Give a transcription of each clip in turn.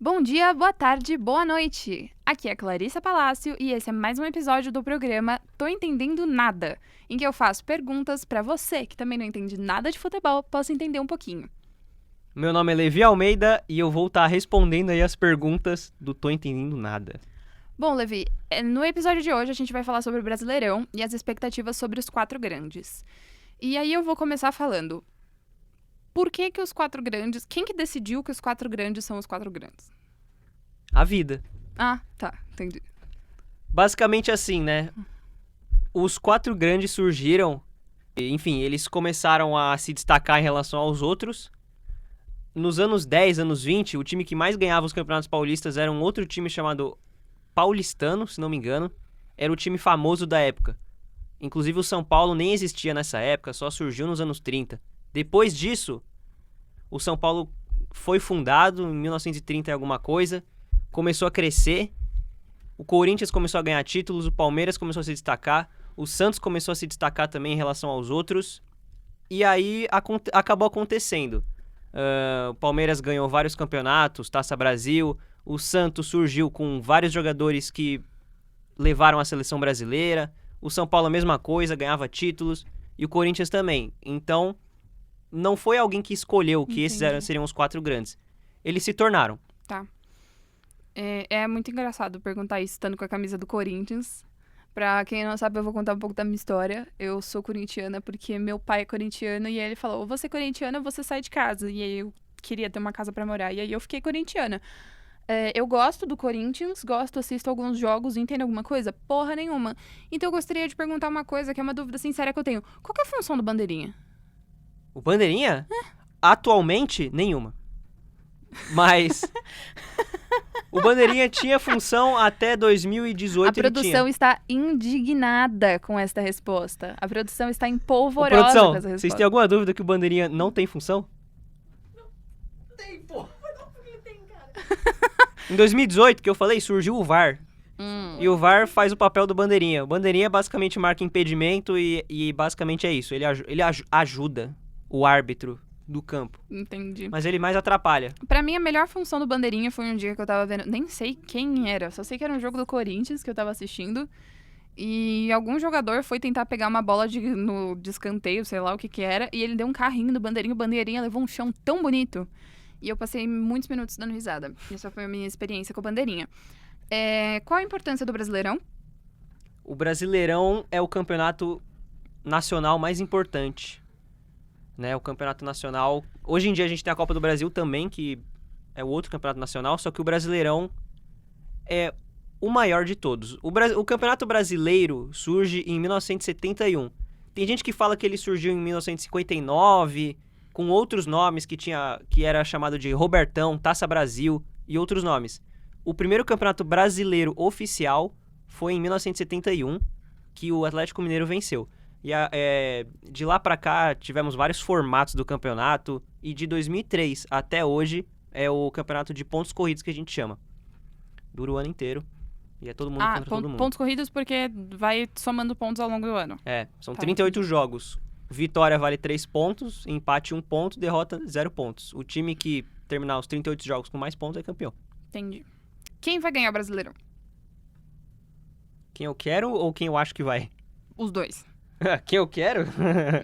Bom dia, boa tarde, boa noite! Aqui é Clarissa Palácio e esse é mais um episódio do programa Tô Entendendo Nada, em que eu faço perguntas pra você que também não entende nada de futebol, possa entender um pouquinho. Meu nome é Levi Almeida e eu vou estar respondendo aí as perguntas do Tô Entendendo Nada. Bom, Levi, no episódio de hoje a gente vai falar sobre o Brasileirão e as expectativas sobre os quatro grandes. E aí eu vou começar falando, por que os quatro grandes... Quem que decidiu que os quatro grandes são os quatro grandes? A vida. Ah, tá, entendi. Basicamente assim, né? Os quatro grandes surgiram, enfim, eles começaram a se destacar em relação aos outros. Nos anos 10, anos 20, o time que mais ganhava os campeonatos paulistas era um outro time chamado Paulistano, se não me engano. Era o time famoso da época. Inclusive o São Paulo nem existia nessa época, só surgiu nos anos 30. Depois disso, o São Paulo foi fundado em 1930 e alguma coisa, começou a crescer, o Corinthians começou a ganhar títulos, o Palmeiras começou a se destacar, o Santos começou a se destacar também em relação aos outros, e aí acabou acontecendo. O Palmeiras ganhou vários campeonatos, Taça Brasil, o Santos surgiu com vários jogadores que levaram a seleção brasileira, o São Paulo a mesma coisa, ganhava títulos, e o Corinthians também. Então, não foi alguém que escolheu que esses seriam os quatro grandes. Eles se tornaram. Tá. É muito engraçado perguntar isso estando com a camisa do Corinthians. Pra quem não sabe, eu vou contar um pouco da minha história. Eu sou corintiana porque meu pai é corintiano e ele falou, ou você é corintiana ou você sai de casa. E aí eu queria ter uma casa pra morar. E aí eu fiquei corintiana. Eu gosto do Corinthians, assisto alguns jogos, entendo alguma coisa? Porra nenhuma. Então eu gostaria de perguntar uma coisa que é uma dúvida sincera que eu tenho. Qual que é a função do Bandeirinha? O Bandeirinha? Atualmente, nenhuma. Mas o Bandeirinha tinha função até 2018. A produção está indignada com esta resposta. A produção está empolvorosa com essa resposta. Vocês têm alguma dúvida que o Bandeirinha não tem função? Não tem, pô. Não, porque tem, cara. Em 2018, que eu falei, surgiu o VAR. E o VAR faz o papel do Bandeirinha. O Bandeirinha basicamente marca impedimento e basicamente é isso. Ele ajuda o árbitro do campo. Entendi. Mas ele mais atrapalha. Pra mim, a melhor função do Bandeirinha foi um dia que eu tava vendo... Nem sei quem era, só sei que era um jogo do Corinthians que eu tava assistindo. E algum jogador foi tentar pegar uma bola no escanteio, sei lá o que era, e ele deu um carrinho no Bandeirinha, o Bandeirinha levou um chão tão bonito. E eu passei muitos minutos dando risada. Essa foi a minha experiência com o Bandeirinha. Qual a importância do Brasileirão? O Brasileirão é o campeonato nacional mais importante. Né, o campeonato nacional... Hoje em dia a gente tem a Copa do Brasil também, que é o outro campeonato nacional, só que o Brasileirão é o maior de todos. O Campeonato Brasileiro surge em 1971. Tem gente que fala que ele surgiu em 1959, com outros nomes que era chamado de Robertão, Taça Brasil e outros nomes. O primeiro Campeonato Brasileiro oficial foi em 1971, que o Atlético Mineiro venceu. E de lá pra cá tivemos vários formatos do campeonato, e de 2003 até hoje é o campeonato de pontos corridos que a gente chama. Dura o ano inteiro e é todo mundo contra todo mundo. Pontos corridos porque vai somando pontos ao longo do ano. São 38 jogos. Vitória vale 3 pontos, empate 1 ponto, derrota 0 pontos. O time que terminar os 38 jogos com mais pontos é campeão. Entendi. Quem vai ganhar o Brasileirão? Quem eu quero ou quem eu acho que vai? Os dois. Quem eu quero?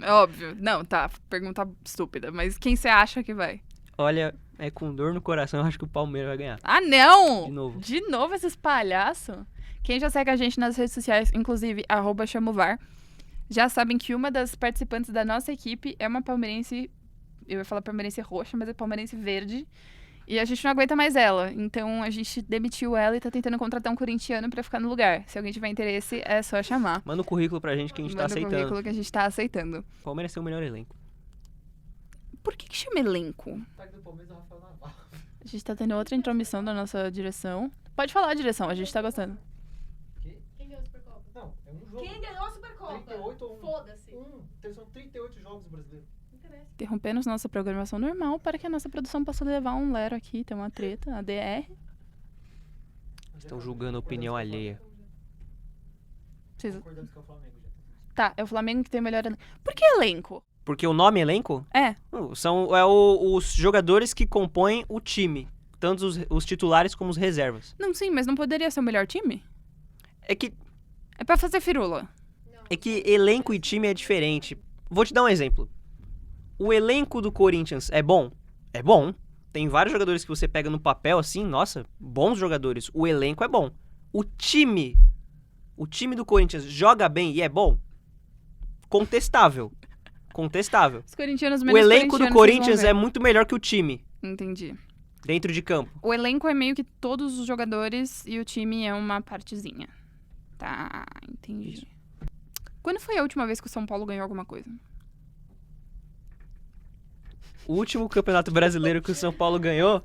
Óbvio. Não, tá. Pergunta estúpida. Mas quem você acha que vai? Olha, com dor no coração, eu acho que o Palmeiras vai ganhar. Ah, não! De novo. Esses palhaços? Quem já segue a gente nas redes sociais, inclusive, @chamovar, já sabem que uma das participantes da nossa equipe é uma palmeirense... Eu ia falar palmeirense roxa, mas é palmeirense verde. E a gente não aguenta mais ela. Então, a gente demitiu ela e tá tentando contratar um corintiano pra ficar no lugar. Se alguém tiver interesse, é só chamar. Manda o currículo pra gente que a gente tá aceitando. Manda o currículo que a gente tá aceitando. O Palmeiras tem o melhor elenco. Por que chama elenco? A gente tá tendo outra intromissão da nossa direção. Pode falar, direção, a gente tá gostando. Quem ganhou a Supercopa? Não, é um jogo. Quem ganhou a Supercopa? 38 ou 1? Foda-se. São 38 jogos brasileiros. Interrompemos nossa programação normal para que a nossa produção possa levar um lero aqui, ter uma treta, a DR. Estão julgando a opinião alheia. Concordamos que é o Flamengo já. Tá, é o Flamengo que tem o melhor elenco. Por que elenco? Porque o nome elenco É. são os jogadores que compõem o time. tanto os titulares como os reservas. Não, sim, mas não poderia ser o melhor time? É que É pra fazer firula. elenco e time é diferente. Vou te dar um exemplo. O elenco do Corinthians é bom? É bom. Tem vários jogadores que você pega no papel assim, nossa, bons jogadores. O elenco é bom. O time do Corinthians joga bem e é bom? Contestável. Contestável. Os corintianos O menos elenco do corintianos, Corinthians vocês é vão muito melhor que o time ver. Entendi. dentro de campo. O elenco é meio que todos os jogadores e o time é uma partezinha. Tá, entendi. Quando foi a última vez que o São Paulo ganhou alguma coisa? O último campeonato brasileiro que o São Paulo ganhou,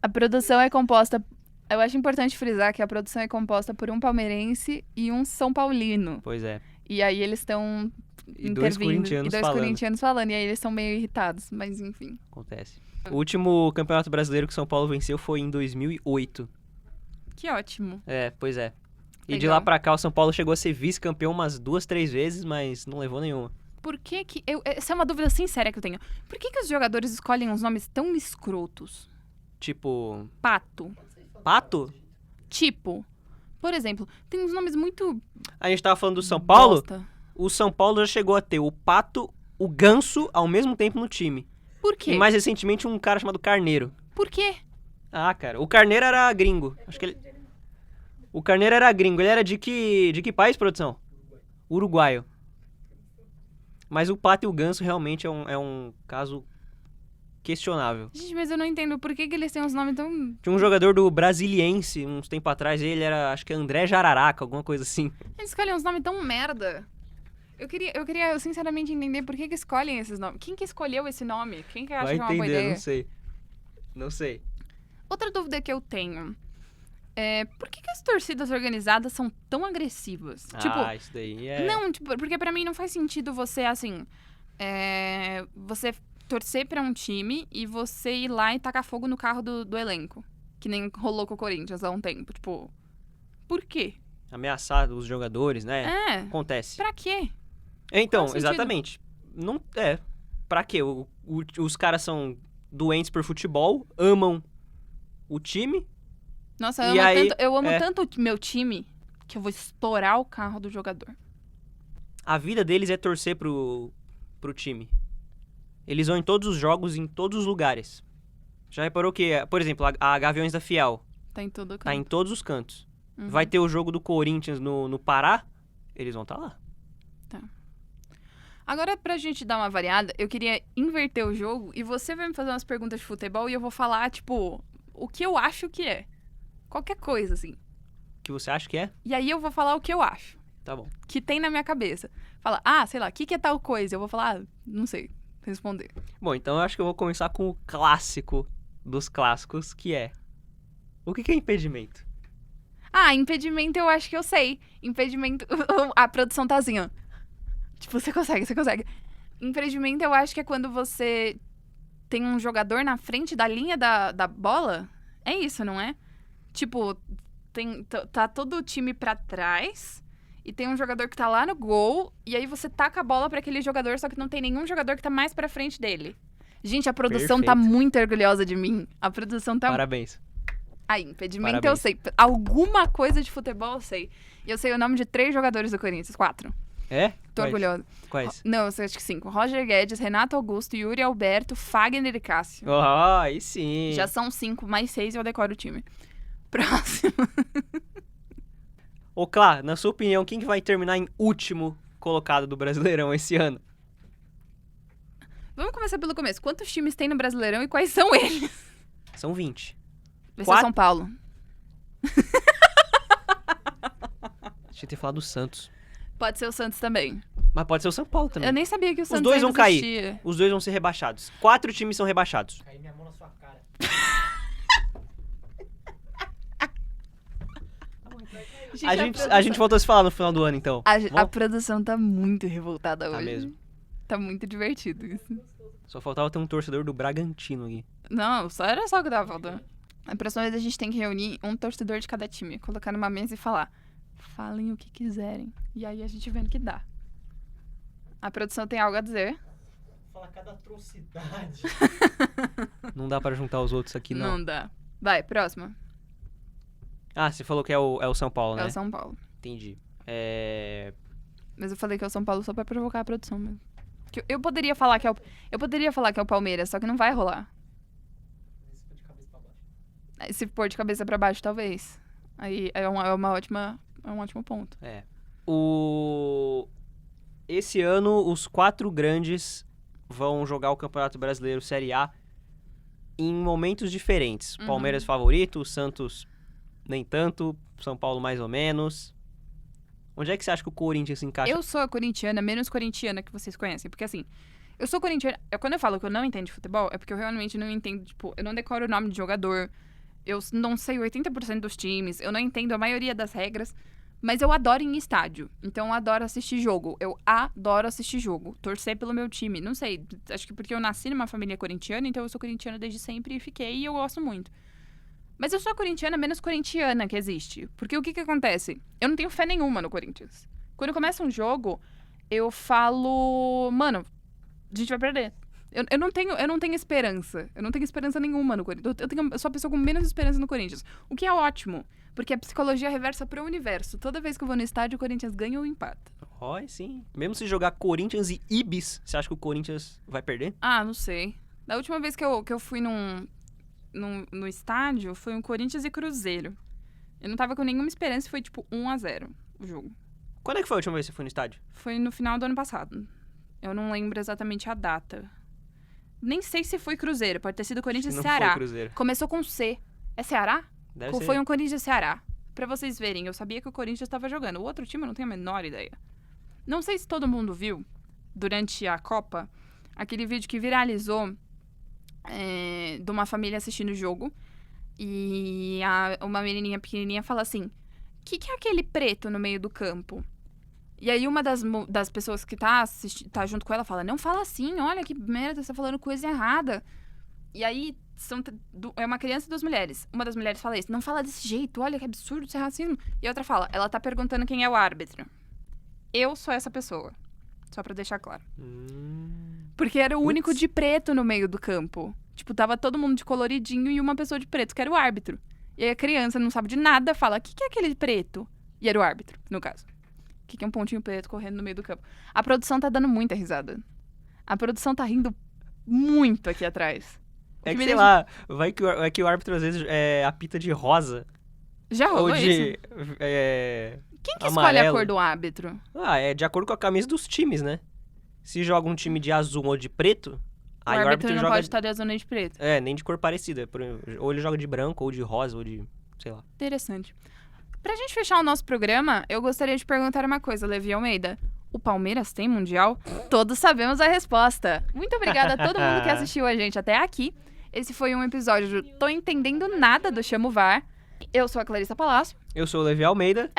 A produção é composta... Eu acho importante frisar que a produção é composta por um palmeirense e um São Paulino. pois é, E aí eles estão e dois intervindo. corintianos E dois falando. corintianos falando. E aí eles estão meio irritados. Mas enfim. Acontece. O último campeonato brasileiro que o São Paulo venceu foi em 2008. Que ótimo. É, pois é. E de Legal. lá pra cá o São Paulo chegou a ser vice-campeão umas 2, 3 vezes, mas não levou nenhuma. Por que que... essa é uma dúvida sincera que eu tenho. Por que que os jogadores escolhem uns nomes tão escrotos? Tipo, Pato. Pato? Tipo... Por exemplo, tem uns nomes muito... A gente tava falando do São Paulo. bosta. O São Paulo já chegou a ter o Pato, o Ganso ao mesmo tempo no time. Por quê? E mais recentemente um cara chamado Carneiro. Por quê? Ah, cara, o Carneiro era gringo. Acho que ele... O Carneiro era gringo. Ele era de que país, produção? Uruguaio. Mas o Pato e o Ganso realmente é um caso questionável. Gente, mas eu não entendo por que que eles têm uns nomes tão... Tinha um jogador do Brasiliense, uns tempo atrás, ele era, acho que André Jararaca, alguma coisa assim. Eles escolhem uns nomes tão merda. Eu queria sinceramente entender por que que escolhem esses nomes. Quem que escolheu esse nome? Quem que acha Vai que é uma boa entender, ideia? não sei. Não sei. Outra dúvida que eu tenho é por que que as torcidas organizadas são tão agressivas? Ah, isso daí é... Não, tipo, porque pra mim não faz sentido você, assim, você torcer pra um time e você ir lá e tacar fogo no carro do elenco. Que nem rolou com o Corinthians há um tempo. Tipo, por quê? Ameaçar os jogadores, né? É, Acontece. pra quê? Então, Qual o sentido? exatamente. Não, pra quê? Os caras são doentes por futebol, amam o time. Nossa, E aí, eu amo é. tanto o meu time que eu vou estourar o carro do jogador. A vida deles é torcer pro time. Eles vão em todos os jogos, em todos os lugares. Já reparou que, por exemplo, a Gaviões da Fiel Tá em todo tá em canto. todos os cantos. Uhum. Vai ter o jogo do Corinthians no Pará, eles vão estar lá. Agora, pra gente dar uma variada, eu queria inverter o jogo e você vai me fazer umas perguntas de futebol e eu vou falar, tipo, o que eu acho que é. Qualquer coisa, assim. O que você acha que é? E aí eu vou falar o que eu acho. Tá bom. Que tem na minha cabeça. Fala, sei lá, o que é tal coisa? Eu vou falar, não sei, responder. Bom, então eu acho que eu vou começar com o clássico dos clássicos, que é... O que é impedimento? Impedimento eu acho que eu sei. Impedimento, a produção tá assim, ó. Tipo, você consegue. Impedimento eu acho que é quando você tem um jogador na frente da linha da bola. É isso, não é? Tipo, tá todo o time pra trás e tem um jogador que tá lá no gol e aí você taca a bola pra aquele jogador, só que não tem nenhum jogador que tá mais pra frente dele. Gente, a produção tá Perfeito. muito orgulhosa de mim. A produção tá... Parabéns. Impedimento Parabéns. eu sei. Alguma coisa de futebol eu sei. E eu sei o nome de 3 jogadores do Corinthians. 4. É? Tô orgulhosa. Quais? Não, eu sei, acho que 5. Roger Guedes, Renato Augusto, Yuri Alberto, Fagner e Cássio. Oh, aí sim. Já são 5, mais 6 eu decoro o time. Próximo. Ô, Clá, na sua opinião, quem que vai terminar em último colocado do Brasileirão esse ano? Vamos começar pelo começo. Quantos times tem no Brasileirão e quais são eles? São 20. Vai ser Quatro. São Paulo. Tinha que ter falado do Santos. Pode ser o Santos também. Mas pode ser o São Paulo também. Eu nem sabia que o Santos dois ainda vão cair. existia. Os dois vão ser rebaixados. 4 times são rebaixados. Cair minha mão na sua cara. A gente voltou a se falar no final do ano, então. A Vamos? produção tá muito revoltada hoje. Tá mesmo. Tá muito divertido isso. Só faltava ter um torcedor do Bragantino aqui. Não, era só o que tava faltando. A próxima vez a gente tem que reunir um torcedor de cada time, colocar numa mesa e falar: falem o que quiserem. E aí a gente vê no que dá. A produção tem algo a dizer? Fala cada atrocidade. Não dá pra juntar os outros aqui, não. Não dá. Vai, próxima. Ah, você falou que é o São Paulo, né? É o São Paulo. Entendi. Mas eu falei que é o São Paulo só pra provocar a produção mesmo. Que eu poderia falar que é o Palmeiras, só que não vai rolar. Esse foi de cabeça pra baixo. Aí, se for de cabeça pra baixo, talvez. Aí é um ótimo ponto. Esse ano, os 4 grandes vão jogar o Campeonato Brasileiro Série A em momentos diferentes. Uhum. Palmeiras favorito, Santos nem tanto, São Paulo mais ou menos. Onde é que você acha que o Corinthians se encaixa? Eu sou a corintiana, menos corintiana que vocês conhecem. Porque assim, eu sou corintiana. Quando eu falo que eu não entendo de futebol, é porque eu realmente não entendo, tipo, eu não decoro o nome de jogador. Eu não sei 80% dos times, eu não entendo a maioria das regras. Mas eu adoro ir em estádio. Então eu adoro assistir jogo. Eu adoro assistir jogo. Torcer pelo meu time. Não sei, acho que porque eu nasci numa família corintiana, então eu sou corintiana desde sempre e fiquei e eu gosto muito. Mas eu sou a corintiana menos corintiana que existe. Porque o que acontece? Eu não tenho fé nenhuma no Corinthians. Quando começa um jogo, eu falo... Mano, a gente vai perder. Eu não tenho esperança. Eu não tenho esperança nenhuma no Corinthians. Eu sou a pessoa com menos esperança no Corinthians. O que é ótimo. Porque a psicologia reversa pro universo. Toda vez que eu vou no estádio, o Corinthians ganha ou empata. Sim. Mesmo se jogar Corinthians e Ibis, você acha que o Corinthians vai perder? Ah, não sei. Da última vez que eu fui no estádio, foi um Corinthians e Cruzeiro. Eu não tava com nenhuma esperança e foi tipo 1-0 o jogo. Quando é que foi a última vez que você foi no estádio? Foi no final do ano passado. Eu não lembro exatamente a data. Nem sei se foi Cruzeiro, pode ter sido Corinthians e Não Ceará. foi Cruzeiro. Começou com C. É Ceará? Deve ser. Foi um Corinthians e Ceará. Pra vocês verem, eu sabia que o Corinthians estava jogando. O outro time eu não tenho a menor ideia. Não sei se todo mundo viu, durante a Copa, aquele vídeo que viralizou de uma família assistindo o jogo. E uma menininha pequenininha fala assim, o que é aquele preto no meio do campo? E aí uma das pessoas que tá junto com ela fala, não fala assim, olha que merda, você tá falando coisa errada. E aí é uma criança e 2 mulheres. Uma das mulheres fala isso, não fala desse jeito, olha que absurdo, isso é racismo. E a outra fala, ela tá perguntando quem é o árbitro. Eu sou essa pessoa, só pra deixar claro. Porque era o único de preto no meio do campo. Tipo, tava todo mundo de coloridinho e uma pessoa de preto, que era o árbitro. E aí a criança não sabe de nada, fala, o que é aquele preto? E era o árbitro, no caso. O que é um pontinho preto correndo no meio do campo? A produção tá dando muita risada. A produção tá rindo muito aqui atrás. É que, sei lá, vai que o árbitro às vezes apita de rosa. Já rolou ou isso? de Quem que amarelo. escolhe a cor do árbitro? É de acordo com a camisa dos times, né? Se joga um time de azul ou de preto, O aí o árbitro árbitro não joga... pode estar de azul nem de preto. nem de cor parecida. Ou ele joga de branco, ou de rosa, ou de... sei lá. Interessante. Pra gente fechar o nosso programa, eu gostaria de perguntar uma coisa, Levi Almeida. O Palmeiras tem Mundial? Todos sabemos a resposta. Muito obrigada a todo mundo que assistiu a gente até aqui. Esse foi um episódio do Tô Entendendo Nada do Chamo VAR. Eu sou a Clarissa Palácio. Eu sou o Levi Almeida.